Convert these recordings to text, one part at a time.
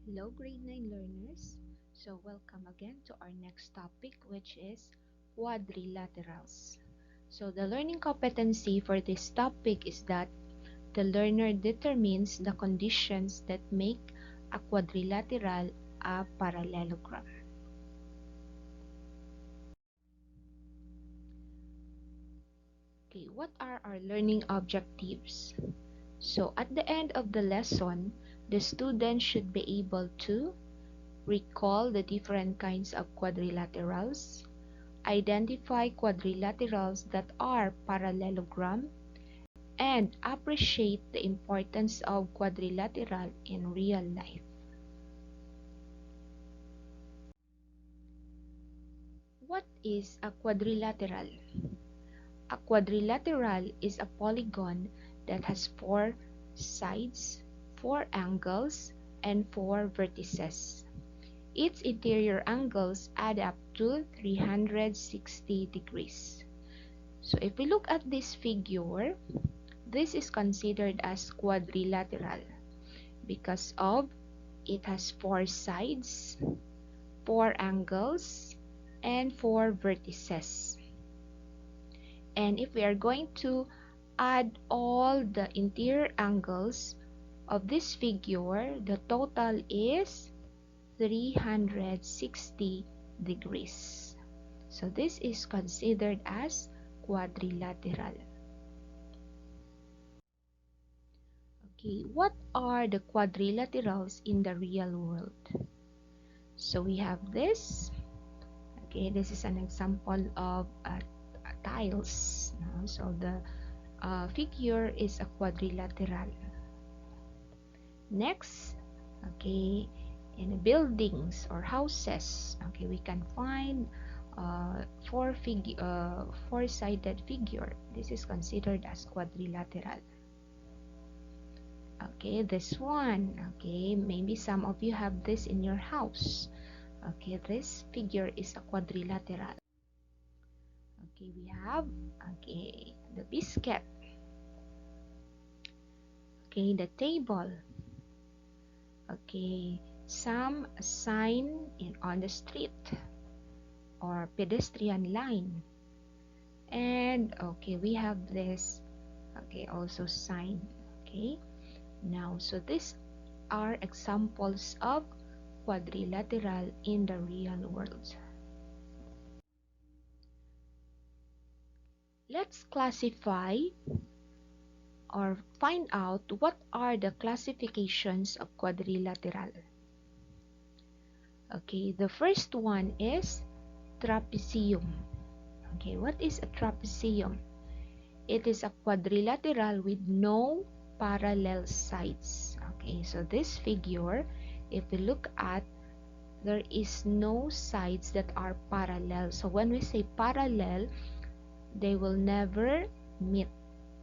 Hello, grade 9 learners. So, welcome again to our next topic, which is quadrilaterals. So, the learning competency for this topic is that the learner determines the conditions that make a quadrilateral a parallelogram. Okay, what are our learning objectives? So, at the end of the lesson, the student should be able to recall the different kinds of quadrilaterals, identify quadrilaterals that are parallelogram, and appreciate the importance of quadrilateral in real life. What is a quadrilateral? A quadrilateral is a polygon that has 4 sides, 4 angles, and 4 vertices. Its interior angles add up to 360 degrees. So if we look at this figure, this is considered as quadrilateral because of it has 4 sides, 4 angles, and 4 vertices. And if we are going to add all the interior angles of this figure, the total is 360 degrees. So this is considered as quadrilateral. Okay, what are the quadrilaterals in the real world? So we have this. Okay, this is an example of tiles. So the figure is a quadrilateral. Next, okay, in buildings or houses, okay, we can find four-sided figure. This is considered as quadrilateral. Okay, this one, okay, maybe some of you have this in your house. Okay, this figure is a quadrilateral. Okay, we have, okay, the biscuit. Okay, the table. Okay, some sign on the street or pedestrian line. And okay, we have this, okay, also sign. Okay, now, so these are examples of quadrilateral in the real world. Let's classify or find out what are the classifications of quadrilateral. Okay, the first one is trapezium. Okay, what is a trapezium? It is a quadrilateral with no parallel sides. Okay, so this figure, if we look at, there is no sides that are parallel. So when we say parallel, they will never meet,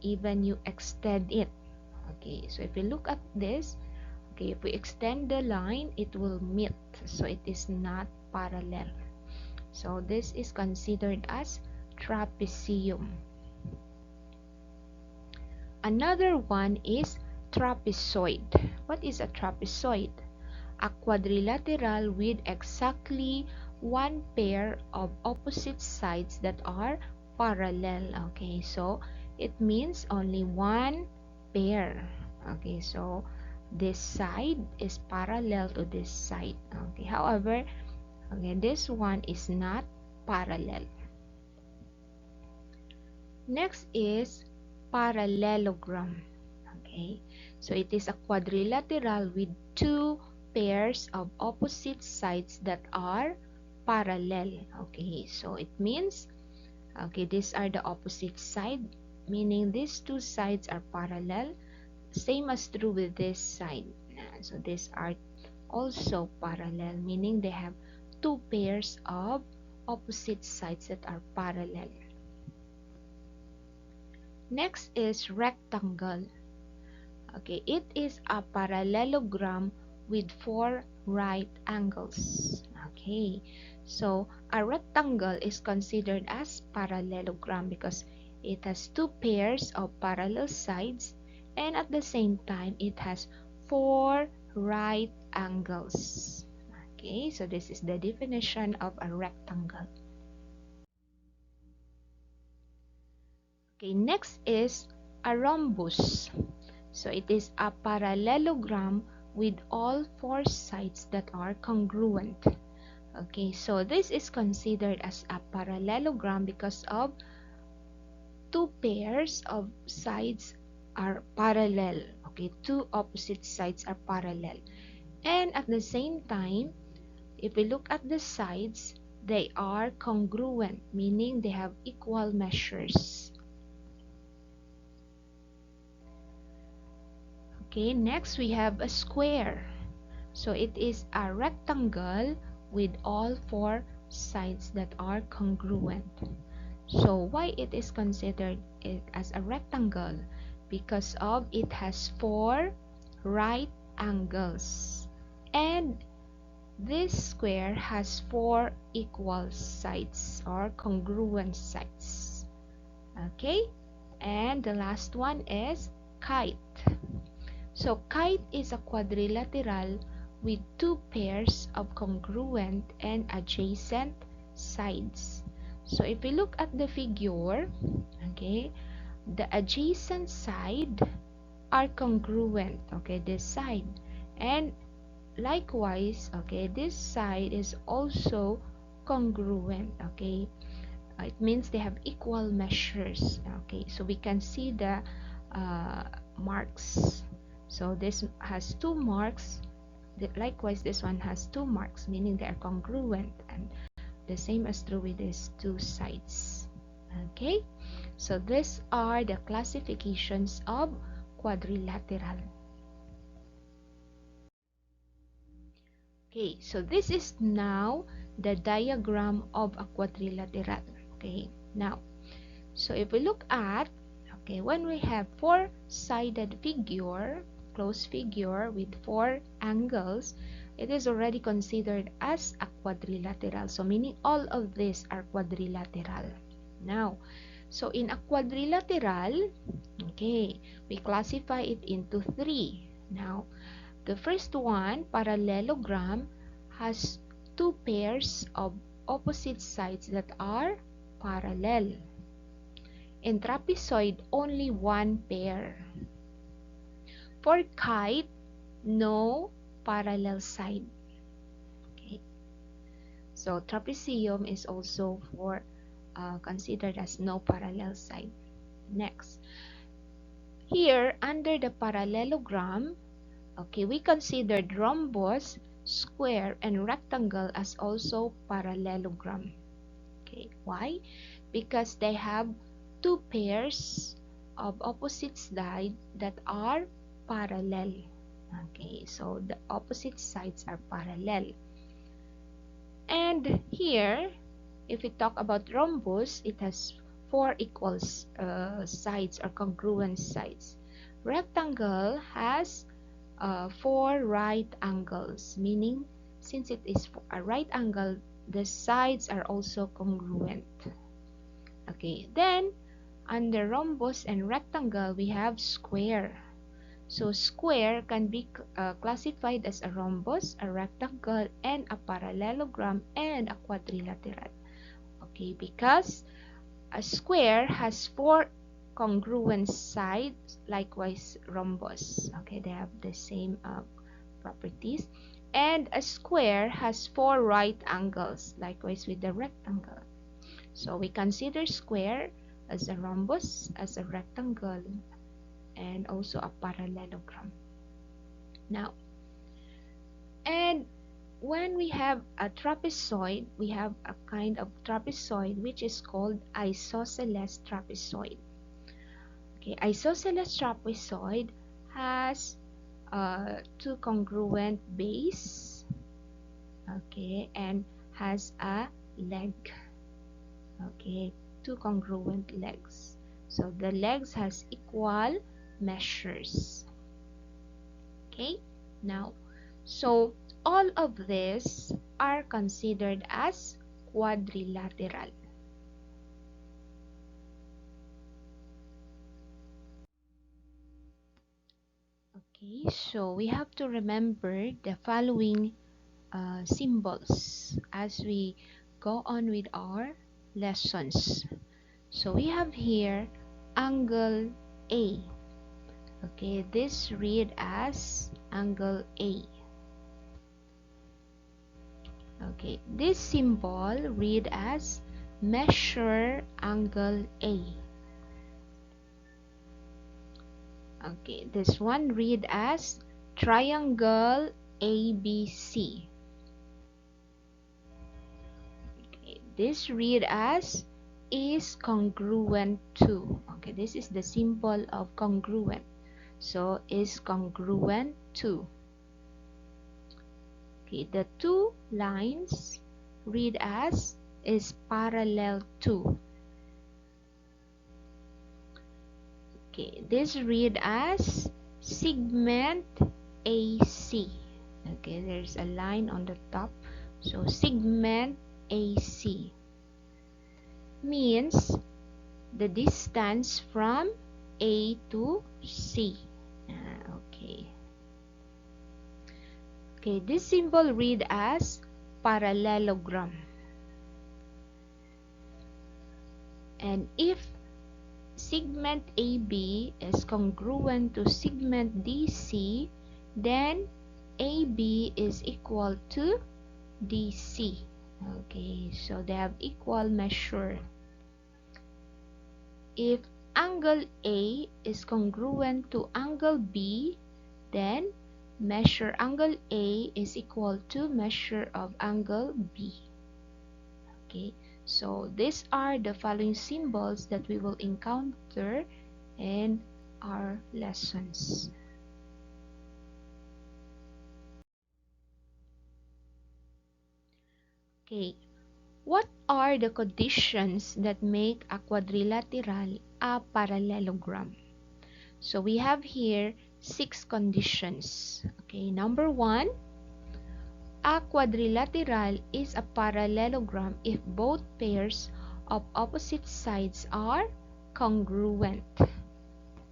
even you extend it. Okay, so if we look at this, okay, if we extend the line, it will meet. So it is not parallel. So this is considered as trapezium. Another one is trapezoid. What is a trapezoid? A quadrilateral with exactly one pair of opposite sides that are parallel. Okay, so it means only one pair. Okay, so this side is parallel to this side. Okay, however, okay, this one is not parallel. Next is parallelogram. Okay, so it is a quadrilateral with 2 pairs of opposite sides that are parallel. Okay, so it means, okay, these are the opposite side, meaning these 2 sides are parallel. Same as true with this side. So these are also parallel, meaning they have 2 pairs of opposite sides that are parallel. Next is rectangle. Okay, it is a parallelogram with 4 right angles. Okay, so a rectangle is considered as parallelogram because it has 2 pairs of parallel sides and at the same time it has 4 right angles. Okay, so this is the definition of a rectangle. Okay, next is a rhombus. So it is a parallelogram with all four sides that are congruent. Okay, so this is considered as a parallelogram because of two pairs of sides are parallel. Okay, two opposite sides are parallel. And at the same time, if we look at the sides, they are congruent, meaning they have equal measures. Okay, next we have a square. So it is a rectangle with all four sides that are congruent. So why it is considered it as a rectangle? Because of it has four right angles. And this square has four equal sides or congruent sides. Okay? And the last one is kite. So kite is a quadrilateral with two pairs of congruent and adjacent sides. So if we look at the figure, okay, the adjacent side are congruent, okay, this side. And likewise, okay, this side is also congruent, okay. It means they have equal measures, okay. So we can see the marks. So this has two marks. Likewise, this one has two marks, meaning they are congruent, and the same is true with these two sides. Okay, so these are the classifications of quadrilateral. Okay, so this is now the diagram of a quadrilateral. Okay, now, so if we look at, okay, when we have four-sided figure, closed figure with four angles, it is already considered as a quadrilateral. So meaning all of these are quadrilateral. Now, so in a quadrilateral, okay, we classify it into three. Now, the first one, parallelogram, has two pairs of opposite sides that are parallel. In trapezoid, only one pair. For kite, no parallel side. Okay. So trapezium is also for considered as no parallel side. Next, here under the parallelogram, okay, we considered rhombus, square, and rectangle as also parallelogram. Okay, why? Because they have two pairs of opposite sides that are parallel. Okay, so the opposite sides are parallel. And here, if we talk about rhombus, it has four equal sides or congruent sides. Rectangle has four right angles, meaning since it is a right angle, the sides are also congruent. Okay, then under rhombus and rectangle, we have square. So square can be classified as a rhombus, a rectangle, and a parallelogram, and a quadrilateral. Okay, because a square has four congruent sides, likewise rhombus. Okay, they have the same properties. And a square has four right angles, likewise with the rectangle. So we consider square as a rhombus, as a rectangle, and also a parallelogram. Now, and when we have a trapezoid, we have a kind of trapezoid which is called isosceles trapezoid. Okay, isosceles trapezoid has two congruent base, okay, and has a leg. Okay, two congruent legs. So the legs has equal measures. Okay, now, so all of these are considered as quadrilateral. Okay, so we have to remember the following symbols as we go on with our lessons. So we have here angle A. Okay, this read as angle A. Okay, this symbol read as measure angle A. Okay, this one read as triangle ABC. Okay, this read as is congruent to. Okay, this is the symbol of congruent. So is congruent to. Okay, the two lines read as is parallel to. Okay, this read as segment AC. Okay, there's a line on the top. So segment AC means the distance from A to C. Okay. Okay, this symbol read as parallelogram. And if segment AB is congruent to segment DC, then AB is equal to DC. Okay, so they have equal measure. If angle A is congruent to angle B, then measure angle A is equal to measure of angle B. Okay, so these are the following symbols that we will encounter in our lessons. Okay, what are the conditions that make a quadrilateral a parallelogram? So we have here 6 conditions. Okay, number 1, a quadrilateral is a parallelogram if both pairs of opposite sides are congruent.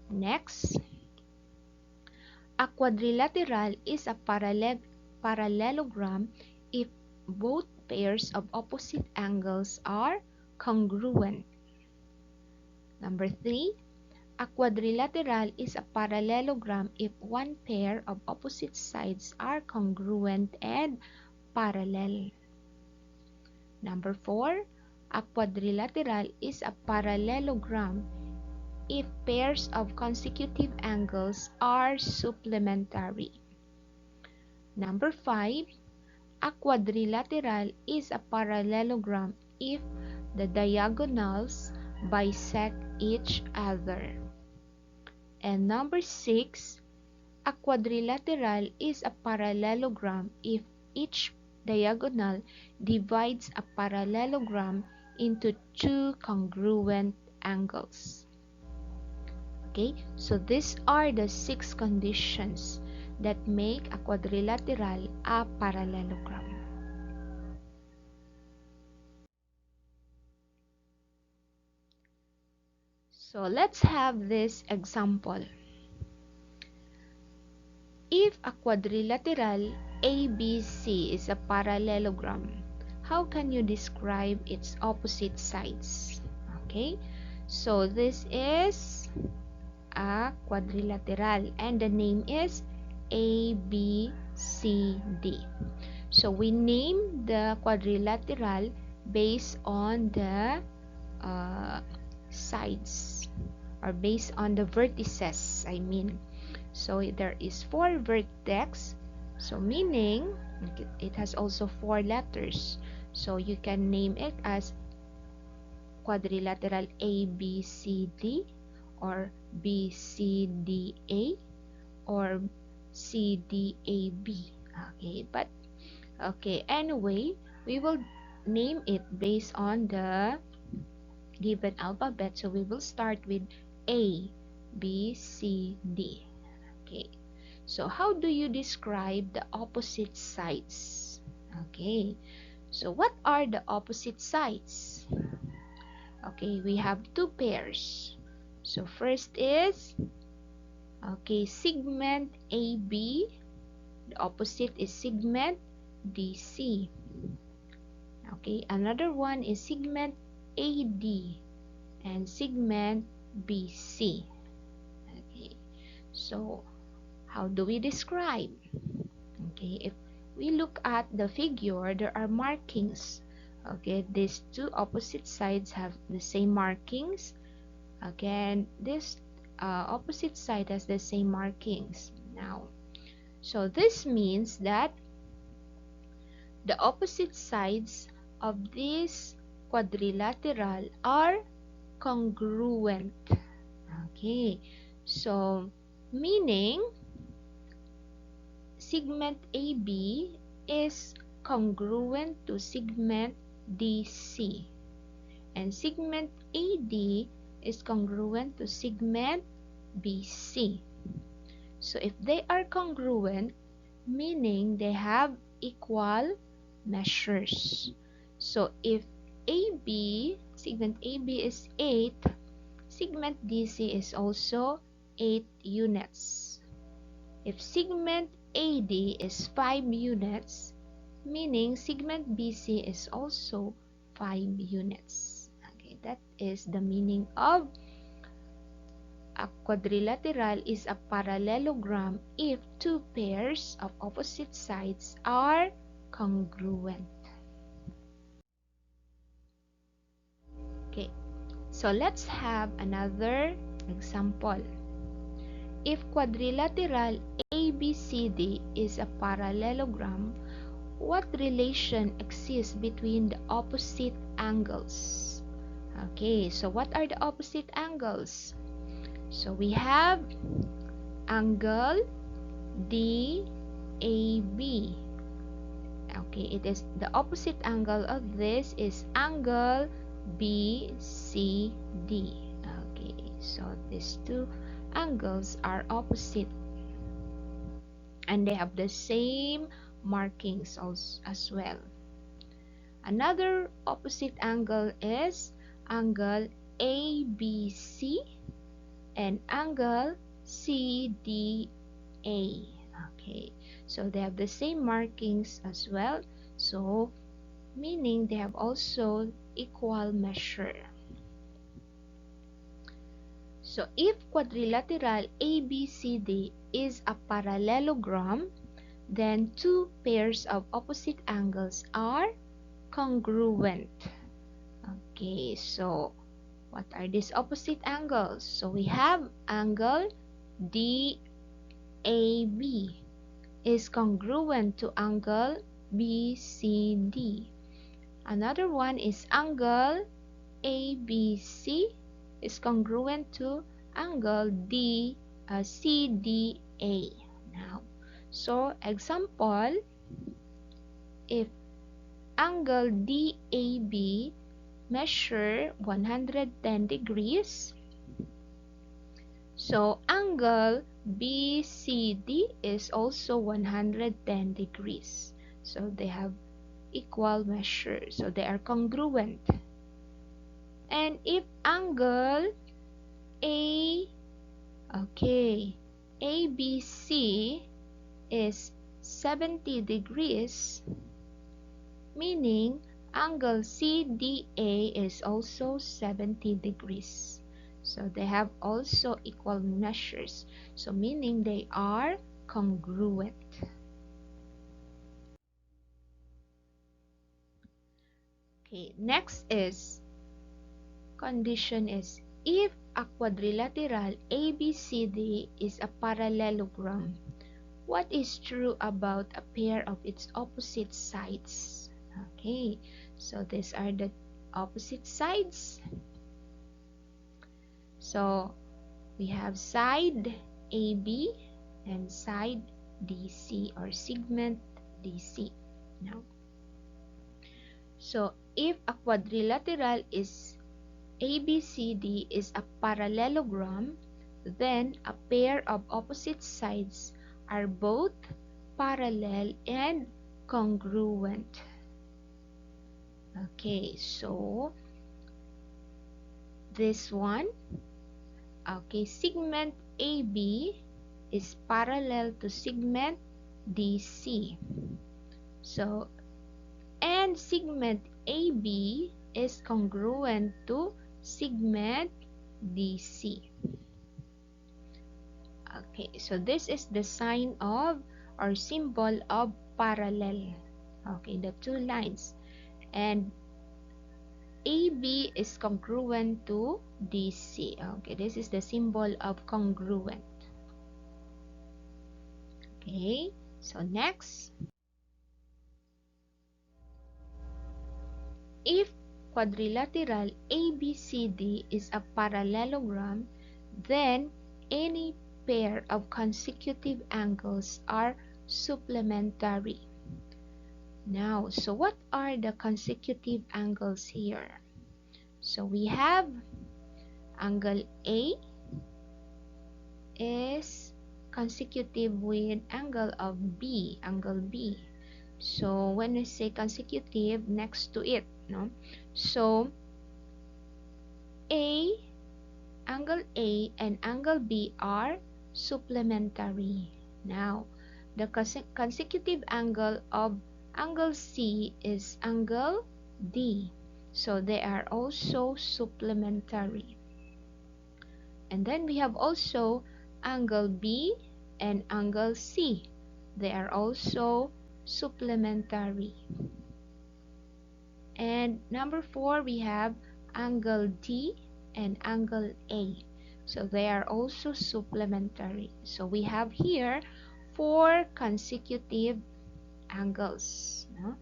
Next, a quadrilateral is a parallelogram if both pairs of opposite angles are congruent. Number 3, a quadrilateral is a parallelogram if one pair of opposite sides are congruent and parallel. Number 4, a quadrilateral is a parallelogram if pairs of consecutive angles are supplementary. Number 5, a quadrilateral is a parallelogram if the diagonals bisect each other. And number 6, a quadrilateral is a parallelogram if each diagonal divides a parallelogram into 2 congruent angles. Okay, so these are the 6 conditions that make a quadrilateral a parallelogram. So let's have this example. If a quadrilateral ABC is a parallelogram, how can you describe its opposite sides? Okay, so this is a quadrilateral and the name is ABCD. So we name the quadrilateral based on the sides or based on the vertices, I mean. So there is 4 vertex, so meaning it has also 4 letters. So you can name it as quadrilateral ABCD or BCDA or CDAB. Okay, but okay, anyway, we will name it based on the given alphabet. So we will start with A, B, C, D. Okay, so how do you describe the opposite sides? Okay, so what are the opposite sides? Okay, we have 2 pairs. So first is Okay, segment AB, the opposite is segment DC. Okay, another one is segment AD and segment BC. Okay, so how do we describe? Okay, if we look at the figure, there are markings. Okay, these two opposite sides have the same markings. Again, this opposite side has the same markings. Now, so this means that the opposite sides of this quadrilateral are congruent. Okay, so meaning segment AB is congruent to segment DC, and segment AD is congruent to segment BC. So if they are congruent, meaning they have equal measures. So if AB, segment AB is 8, segment DC is also 8 units. If segment AD is 5 units, meaning segment BC is also 5 units. Okay, that is the meaning of a quadrilateral is a parallelogram if two pairs of opposite sides are congruent. Okay, so let's have another example. If quadrilateral ABCD is a parallelogram, what relation exists between the opposite angles? Okay, so what are the opposite angles? So we have angle DAB. Okay, it is the opposite angle of this is angle BCD. Okay, so these two angles are opposite and they have the same markings also, as well. Another opposite angle is angle ABC and angle CDA. Okay, so they have the same markings as well, so meaning they have also equal measure. So if quadrilateral ABCD is a parallelogram, then two pairs of opposite angles are congruent. Okay, so what are these opposite angles? So we have angle DAB is congruent to angle BCD. Another one is angle ABC is congruent to angle CDA. Now, so example, if angle DAB measure 110 degrees, so angle BCD is also 110 degrees. So they have equal measure, so they are congruent. And if angle ABC is 70 degrees, meaning angle CDA is also 70 degrees. So they have also equal measures. So meaning they are congruent. Okay, next is condition is if a quadrilateral ABCD is a parallelogram, what is true about a pair of its opposite sides? Okay, so these are the opposite sides. So we have side AB and side DC or segment DC. Now, so if a quadrilateral is ABCD is a parallelogram, then a pair of opposite sides are both parallel and congruent. Okay, so this one, okay, segment AB is parallel to segment DC. So, and segment AB is congruent to segment DC. Okay, so this is the sign of or symbol of parallel. Okay, the two lines. And AB is congruent to DC. Okay, this is the symbol of congruent. Okay, so next. If quadrilateral ABCD is a parallelogram, then any pair of consecutive angles are supplementary. Now, so what are the consecutive angles here? So we have angle A is consecutive with angle of B, angle B. So when we say consecutive, next to it, no? So angle A and angle B are supplementary. Now, the consecutive angle of angle C is angle D. So they are also supplementary. And then we have also angle B and angle C. They are also supplementary. And number 4, we have angle D and angle A. So they are also supplementary. So we have here 4 consecutive angles, no?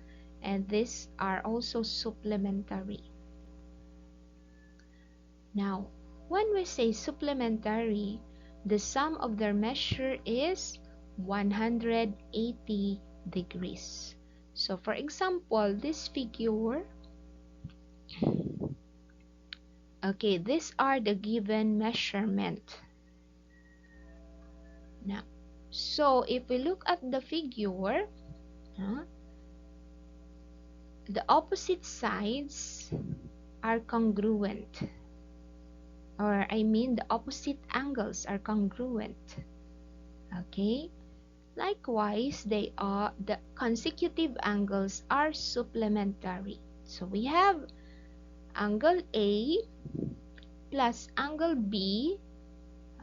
And these are also supplementary. Now, when we say supplementary, the sum of their measure is 180 degrees. So for example, this figure, okay, these are the given measurement. Now, so if we look at the figure, the opposite sides are congruent. Or I mean the opposite angles are congruent. Okay? Likewise, the consecutive angles are supplementary. So we have angle A plus angle B.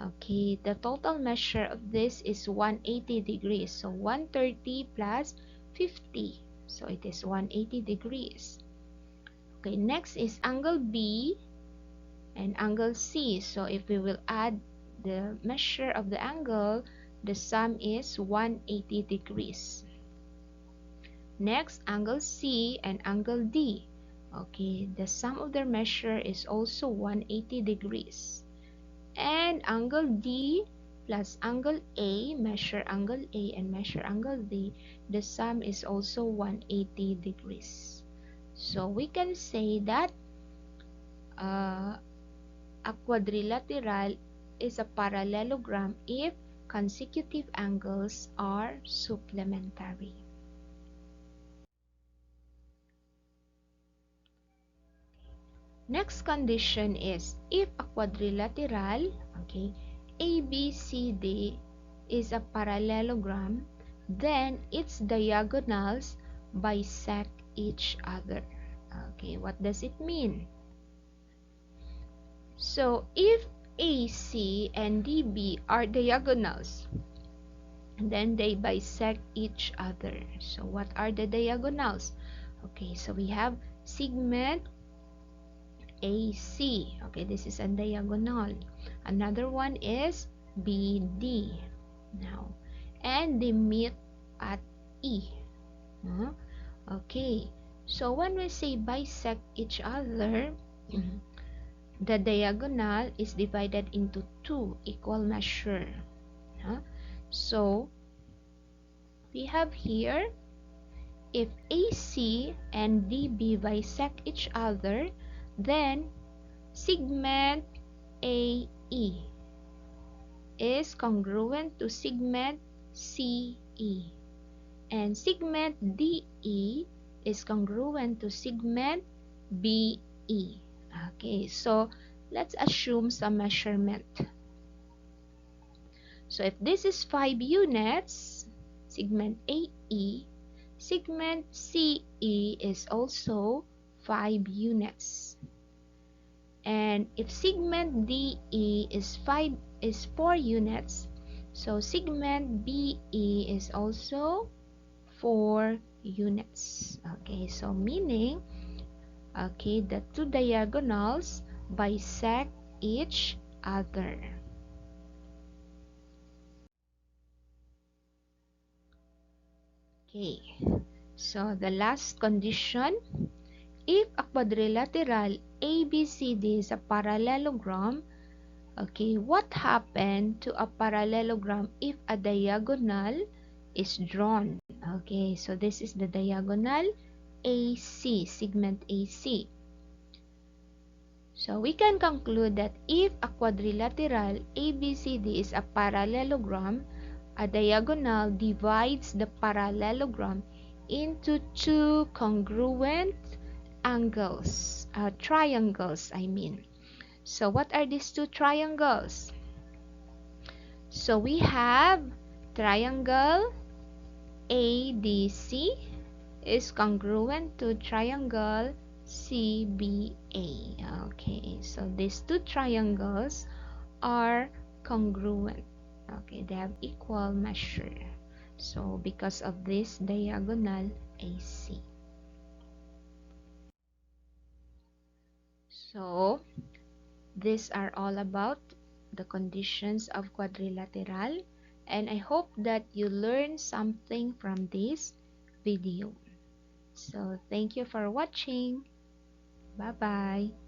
Okay, the total measure of this is 180 degrees. So 130 plus 50. So it is 180 degrees. Okay, next is angle B and angle C. So if we will add the measure of the angle, the sum is 180 degrees. Next, angle C and angle D. Okay, the sum of their measure is also 180 degrees. And angle D plus angle A, measure angle A and measure angle D, the sum is also 180 degrees. So we can say that a quadrilateral is a parallelogram if consecutive angles are supplementary. Next condition is if a quadrilateral, okay, ABCD is a parallelogram, then its diagonals bisect each other. Okay, what does it mean? So if AC and DB are diagonals, then they bisect each other. So what are the diagonals? Okay, so we have segment AC. Okay, this is a diagonal. Another one is BD. Now, and they meet at E. Okay, so when we say bisect each other, the diagonal is divided into 2 equal measure. So we have here, if AC and DB bisect each other, then segment AE is congruent to segment CE, and segment DE is congruent to segment BE. Okay, so let's assume some measurement. So if this is 5 units, segment AE, segment CE is also 5 units. And if segment DE is 4 units, so segment BE is also 4 units. Okay, so meaning, okay, the two diagonals bisect each other. Okay, so the last condition, if a quadrilateral ABCD is a parallelogram, okay, what happened to a parallelogram if a diagonal is drawn? Okay, so this is the diagonal AC, segment AC. So we can conclude that if a quadrilateral ABCD is a parallelogram, a diagonal divides the parallelogram into two congruent angles, triangles, I mean. So what are these two triangles? So we have triangle ADC is congruent to triangle CBA. Okay, so these two triangles are congruent. Okay, they have equal measure. So because of this diagonal AC. So these are all about the conditions of quadrilateral, and I hope that you learned something from this video. So thank you for watching. Bye bye.